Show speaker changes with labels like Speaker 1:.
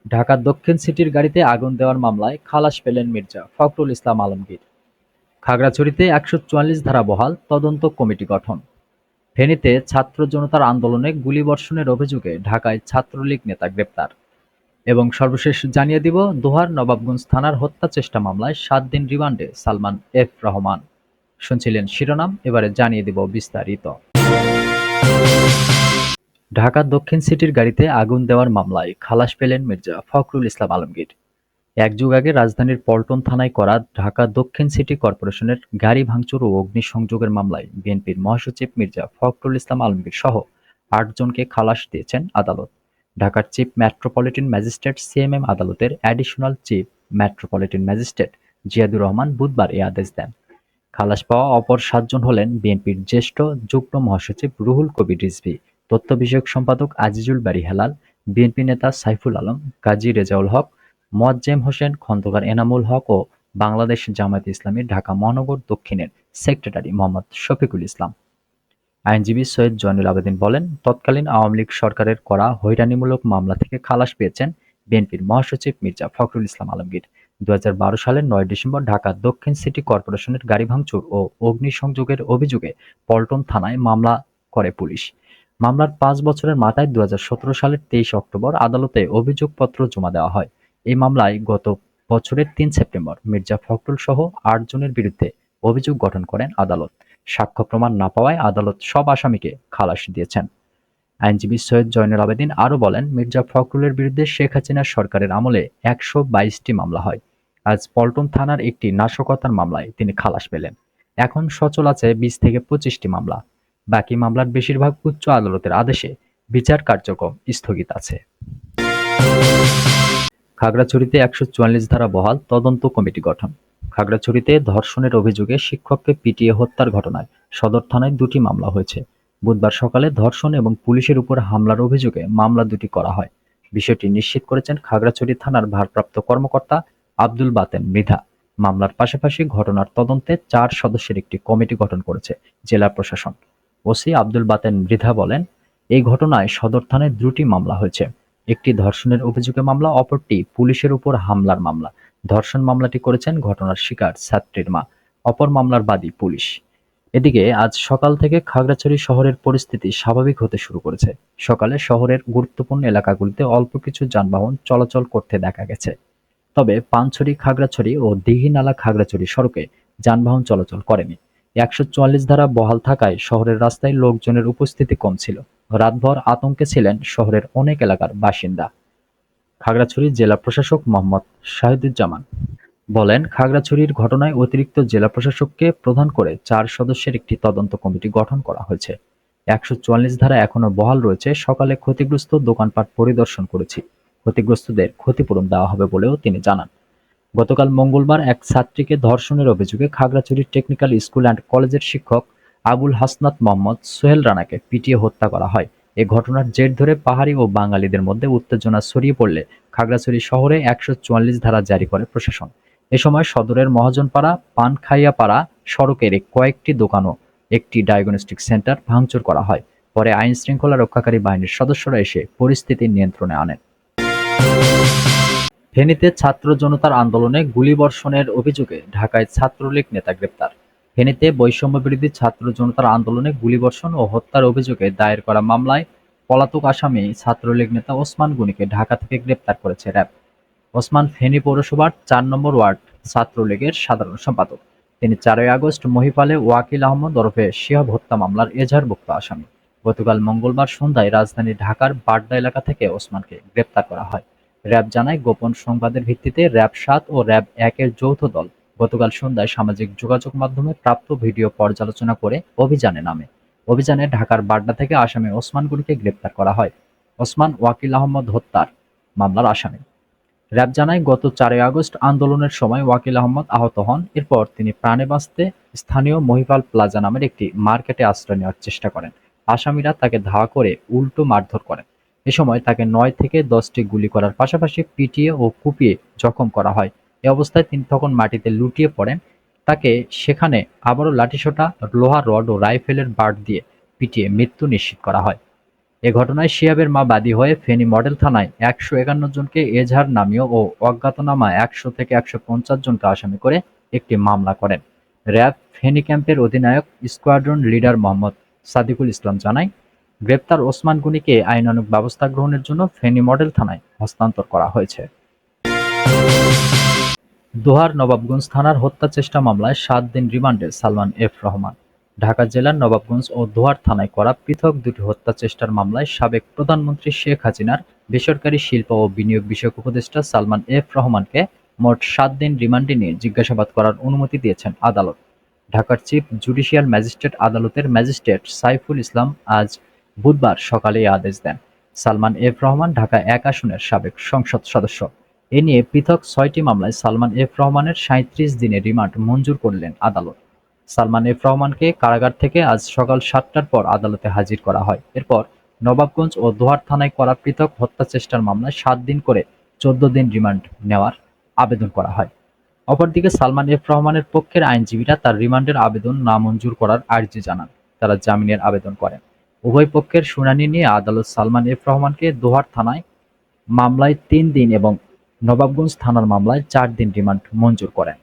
Speaker 1: ঢাকার দক্ষিণ সিটির গাড়িতে আগুন দেওয়ার মামলায় খালাস পেলেন মির্জা ফখরুল ইসলাম আলমগীর। খাগড়াছড়িতে ১৪৪ ধারা বহাল, তদন্ত কমিটি গঠন। ফেনীতে ছাত্র জনতার আন্দোলনে গুলিবর্ষণের অভিযোগে ঢাকায় ছাত্রলীগ নেতা গ্রেপ্তার। এবং সর্বশেষ জানিয়ে দিব, দোহার নবাবগঞ্জ থানার হত্যা চেষ্টা মামলায় ৭ দিন রিমান্ডে সালমান এফ রহমান। শুনছিলেন শিরোনাম, এবারে জানিয়ে দিব বিস্তারিত। ঢাকা দক্ষিণ সিটির গাড়িতে আগুন দেওয়ার মামলায় খালাস পেলেন মির্জা ফখরুল ইসলাম আলমগীর। এক যুগ আগে রাজধানীর পল্টন থানায় করা ঢাকা দক্ষিণ সিটি কর্পোরেশনের গাড়ি ভাঙচুর ও অগ্নিসংযোগের মামলায় বিএনপির মহাসচিব মির্জা ফখরুল ইসলাম আলমগীর সহ ৮ জনকে খালাস দিয়েছেন আদালত। ঢাকার চিফ মেট্রোপলিটন ম্যাজিস্ট্রেট সিএমএম আদালতের additional chief metropolitan magistrate Ziadur Rahman বুধবার এ আদেশ দেন। খালাস পাওয়া অপর ৭ জন হলেন বিএনপির জ্যেষ্ঠ যুগ্ম মহাসচিব রুহুল কবির রিজভী, তথ্য বিষয়ক সম্পাদক আজিজুল বারী হেলাল, বিএনপি নেতা সাইফুল আলম, কাজী রেজাউল হক, মোয়াজ্জেম হোসেন, খন্দকার এনামুল হক ও বাংলাদেশ জামায়াতে ইসলামীর ঢাকা মহানগর দক্ষিণের সেক্রেটারি মোহাম্মদ শফিকুল ইসলাম। আইনজীবী সৈয়দ জয়নুল আবেদিন বলেন, তৎকালীন আওয়ামী লীগ সরকারের করা হয়রানিমূলক মামলা থেকে খালাস পেয়েছেন বিএনপির মহাসচিব মির্জা ফখরুল ইসলাম আলমগীর। ২০১২ সালের ৯ ডিসেম্বর ঢাকা দক্ষিণ সিটি কর্পোরেশনের গাড়ি ভাঙচুর ও অগ্নিসংযোগের অভিযোগে পল্টন থানায় মামলা করে পুলিশ। মামলার ৫ বছরের মাথায় ২০১৭ সালের ২৩ অক্টোবর আদালতে অভিযোগপত্র জমা দেওয়া হয়। এই মামলায় গত বছরের ৩ সেপ্টেম্বর মির্জা ফখরুল সহ ৮ জনের বিরুদ্ধে অভিযোগ গঠন করেন আদালত। সাক্ষ্য প্রমাণ না পাওয়ায় আদালত সব আসামিকে খালাস দিয়েছেন। আইনজীবী সৈয়দ জয়নুল আবেদিন আরও বলেন, মির্জা ফখরুলের বিরুদ্ধে শেখ হাসিনা সরকারের আমলে ১২২টি মামলা হয়। আজ পল্টন থানার একটি নাশকতার মামলায় তিনি খালাস পেলেন। এখন সচল আছে ২০ থেকে ২৫টি মামলা। বাকি মামলার বেশিরভাগ উচ্চ আদালতের আদেশে বিচার কার্যক্রম স্থগিত আছে। খাগড়াছড়িতে ১৪৪ ধারা বহাল, তদন্ত কমিটি গঠন। খাগড়াছড়িতে ধর্ষণের অভিযোগে শিক্ষককে পিটিয়ে হত্যার ঘটনায় সদর থানায় ২টি মামলা হয়েছে। বুধবার সকালে ধর্ষণ এবং পুলিশের উপর হামলার অভিযোগে মামলা দুটি করা হয়। বিষয়টি নিশ্চিত করেছেন খাগড়াছড়ি থানার ভারপ্রাপ্ত কর্মকর্তা আব্দুল বাতেন মৃধা। মামলার পাশাপাশি ঘটনার তদন্তে ৪ সদস্যের একটি কমিটি গঠন করেছে জেলা প্রশাসন। ওসি আব্দুল বাতেন মৃধা বলেন, এই ঘটনায় সদর থানায় ২টি মামলা হয়েছে। একটি ধর্ষণের অভিযোগে মামলা, অপরটি পুলিশের উপর হামলার মামলা। ধর্ষণ মামলাটি করেছেন ঘটনার শিকার ছাত্রীর মা, অপর মামলার বাদী পুলিশ। এদিকে আজ সকাল থেকে খাগড়াছড়ি শহরের পরিস্থিতি স্বাভাবিক হতে শুরু করেছে। সকালে শহরের গুরুত্বপূর্ণ এলাকাগুলিতে অল্প কিছু যানবাহন চলাচল করতে দেখা গেছে। তবে পানছড়ি খাগড়াছড়ি ও দীঘিনালা খাগড়াছড়ি সড়কে যানবাহন চলাচল করেনি। ১৪৪ ধারা বহাল থাকায় শহরের রাস্তায় লোকজনের উপস্থিতি কম ছিল। রাতভর আতঙ্কে ছিলেন শহরের অনেক এলাকার বাসিন্দা। খাগড়াছড়ি জেলা প্রশাসক মোহাম্মদ শাহিদুজ্জামান বলেন, খাগড়াছড়ির ঘটনায় অতিরিক্ত জেলা প্রশাসককে প্রধান করে ৪ সদস্যের একটি তদন্ত কমিটি গঠন করা হয়েছে। ১৪৪ ধারা এখনো বহাল রয়েছে। সকালে ক্ষতিগ্রস্ত দোকানপাট পরিদর্শন করেছি। ক্ষতিগ্রস্তদের ক্ষতিপূরণ দেওয়া হবে বলেও তিনি জানান। গতকাল মঙ্গলবার এক ছাত্রীকে ধর্ষণের অভিযোগে খাগড়াছড়ি টেকনিক্যাল স্কুল অ্যান্ড কলেজের শিক্ষক আবুল হাসনাত মোহাম্মদ সোহেল রানাকে পিটিয়ে হত্যা করা হয়। এ ঘটনার জের ধরে পাহাড়ি ও বাঙালিদের মধ্যে উত্তেজনা ছড়িয়ে পড়লে খাগড়াছড়ি শহরে ১৪৪ ধারা জারি করে প্রশাসন। এ সময় সদরের মহাজনপাড়া, পানখাইয়াপাড়া সড়কের কয়েকটি দোকান ও একটি ডায়াগনস্টিক সেন্টার ভাঙচুর করা হয়। পরে আইনশৃঙ্খলা রক্ষাকারী বাহিনীর সদস্যরা এসে পরিস্থিতি নিয়ন্ত্রণে আনেন। ফেনীতে ছাত্র জনতার আন্দোলনে গুলিবর্ষণের অভিযোগে ঢাকায় ছাত্রলীগ নেতা গ্রেপ্তার। ফেনীতে বৈষম্যবিরোধী ছাত্র জনতার আন্দোলনে গুলিবর্ষণ ও হত্যার অভিযোগে দায়ের করা মামলায় পলাতক আসামি ছাত্রলীগ নেতা ওসমান গনিকে ঢাকা থেকে গ্রেপ্তার করেছে র্যাব। ওসমান ফেনী পৌরসভার ৪ নম্বর ওয়ার্ড ছাত্রলীগের সাধারণ সম্পাদক। তিনি ৪ই আগস্ট মহিপালে ওয়াকিল আহমদ ওরফে শিহাব হত্যা মামলার এজাহারভুক্ত আসামি। গতকাল মঙ্গলবার সন্ধ্যায় রাজধানীর ঢাকার বাড্ডা এলাকা থেকে ওসমানকে গ্রেপ্তার করা হয়। র্যাব জানায়, গোপন সংবাদের ভিত্তিতে র্যাব ৭ ও র্যাব ১-এর যৌথ দল গতকাল সন্ধ্যায় সামাজিক যোগাযোগ মাধ্যমে প্রাপ্ত ভিডিও পর্যালোচনা করে অভিযানে নামে। অভিযানে ঢাকার বাড্ডা থেকে আসামি ওসমান গনিকে গ্রেপ্তার করা হয়। ওসমান ওয়াকিল আহমদ হত্যার মামলার আসামি। র্যাব জানায়, গত ৪ই আগস্ট আন্দোলনের সময় ওয়াকিল আহমদ আহত হন। এরপর তিনি প্রাণে বাঁচতে স্থানীয় মহিপাল প্লাজা নামের একটি মার্কেটে আশ্রয় নেওয়ার চেষ্টা করেন। আসামিরা তাকে ধাওয়া করে উল্টো মারধর করেন। এ সময় তাকে ৯ থেকে ১০টি গুলি করার পাশাপাশি পিটিয়ে ও কুপিয়ে জখম করা হয়। এ অবস্থায় তিনি তখন মাটিতে লুটিয়ে পড়েন। তাকে সেখানে আবারও লাঠিসোঁটা, লোহার রড ও রাইফেলের বাট দিয়ে পিটিয়ে মৃত্যু নিশ্চিত করা হয়। এ ঘটনায় শিহাবের মা বাদী হয়ে ফেনী মডেল থানায় ১৫১ জনকে এজাহার নামীয় ও অজ্ঞাতনামা ১০০ থেকে ১৫০ জনকে আসামি করে একটি মামলা করেন। র্যাব ফেনী ক্যাম্পের অধিনায়ক স্কোয়াড্রন লিডার মোহাম্মদ সাদিকুল ইসলাম জানায়, গ্রেপ্তার ওসমান গনিকে আইনানুগ ব্যবস্থা গ্রহণের জন্য ফেনী মডেল থানায় হস্তান্তর করা হয়েছে। দোহার নবাবগঞ্জ থানার হত্যা চেষ্টা মামলায় ৭ দিন রিমান্ডে সালমান এফ রহমান। ঢাকা জেলার নবাবগঞ্জ ও দোহার থানায় করা পৃথক দুটি হত্যা চেষ্টার মামলায় সাবেক প্রধানমন্ত্রী শেখ হাসিনার বেসরকারি শিল্প ও বিনিয়োগ বিষয়ক উপদেষ্টা সালমান এফ রহমানকে মোট ৭ দিন রিমান্ডে নিয়ে জিজ্ঞাসাবাদ করার অনুমতি দিয়েছেন আদালত। ঢাকার চিফ জুডিশিয়াল ম্যাজিস্ট্রেট আদালতের ম্যাজিস্ট্রেট সাইফুল ইসলাম আজ বুধবার সকালে এই আদেশ দেন। সালমান এফ রহমান ঢাকা ১ আসনের সাবেক সংসদ সদস্য। এ নিয়ে পৃথক ৬টি মামলায় সালমান এফ রহমানের ৩৭ দিনের রিমান্ড মঞ্জুর করলেন আদালত। সালমান এফ রহমানকে কারাগার থেকে আজ সকাল ৭টার পর আদালতে হাজির করা হয়। এরপর নবাবগঞ্জ ও দোহার থানায় করা পৃথক হত্যা চেষ্টার মামলায় ৭ দিন করে ১৪ দিন রিমান্ড নেওয়ার আবেদন করা হয়। অপরদিকে সালমান এফ রহমানের পক্ষের আইনজীবীরা তার রিমান্ডের আবেদন নামঞ্জুর করার আর্জি জানান। তারা জামিনের আবেদন করেন। উভয় পক্ষের শুনানি নিয়ে আদালত সালমান এফ রহমানকে দোহার থানায় মামলায় ৩ দিন এবং নবাবগঞ্জ থানার মামলায় ৪ দিন রিমান্ড মঞ্জুর করেন।